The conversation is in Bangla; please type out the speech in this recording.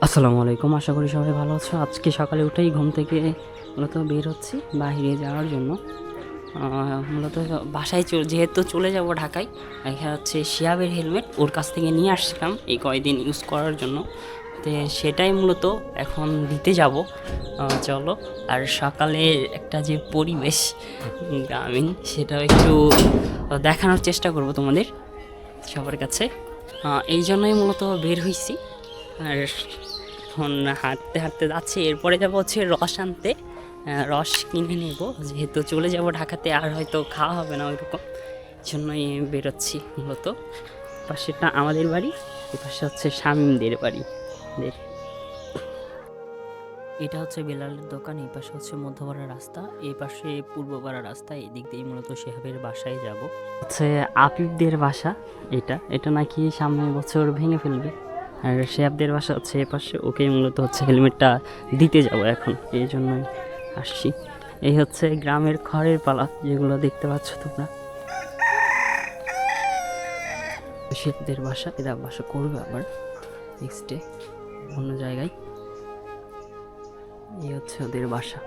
আসসালামু আলাইকুম, আশা করি সবাই ভালো আছো। আজকে সকালে উঠেই ঘুম থেকে মূলত বের হচ্ছি বাইরে যাওয়ার জন্য। মূলত বাসায় যেহেতু চলে যাব ঢাকায়, এখানে হচ্ছে শিয়াবের হেলমেট ওর কাছ থেকে নিয়ে আসছিলাম এই কয়দিন ইউজ করার জন্য। তো সেটাই মূলত এখন দিতে যাব। চলো। আর সকালে একটা যে পরিবেশ গ্রামীণ, সেটাও একটু দেখানোর চেষ্টা করব তোমাদের সবার কাছে। এই জন্যই মূলত বের হয়েছি। আর এখন হাঁটতে হাঁটতে যাচ্ছি, এরপরে যাবো হচ্ছে রস আনতে। রস কিনে নেব, যেহেতু চলে যাব ঢাকাতে, আর হয়তো খাওয়া হবে না ওইরকম, জন্যই বেরোচ্ছি মূলত। পাশেটা আমাদের বাড়ি, এই পাশে হচ্ছে শামীমদের বাড়ি। এটা হচ্ছে বেলালের দোকান, এই পাশে হচ্ছে মধ্যপাড়া রাস্তা, এই পাশে পূর্বপাড়া রাস্তা। এই দিক দিয়ে মূলত শেহাবের বাসায় যাব। হচ্ছে আপিফদের বাসা। এটা নাকি সামনের বছর ভেঙে ফেলবে। আর শেহাবদের বাসা হচ্ছে এ পাশে, ওকে মূলত হচ্ছে হেলমেটটা দিতে যাব এখন, এই জন্যই আসছি। এই হচ্ছে গ্রামের খড়ের পালা, যেগুলো দেখতে পাচ্ছ তোমরা। শেহাবদের বাসা, এরা বাসা করবে আবার নেক্সট ডে অন্য জায়গায়। এই হচ্ছে ওদের বাসা।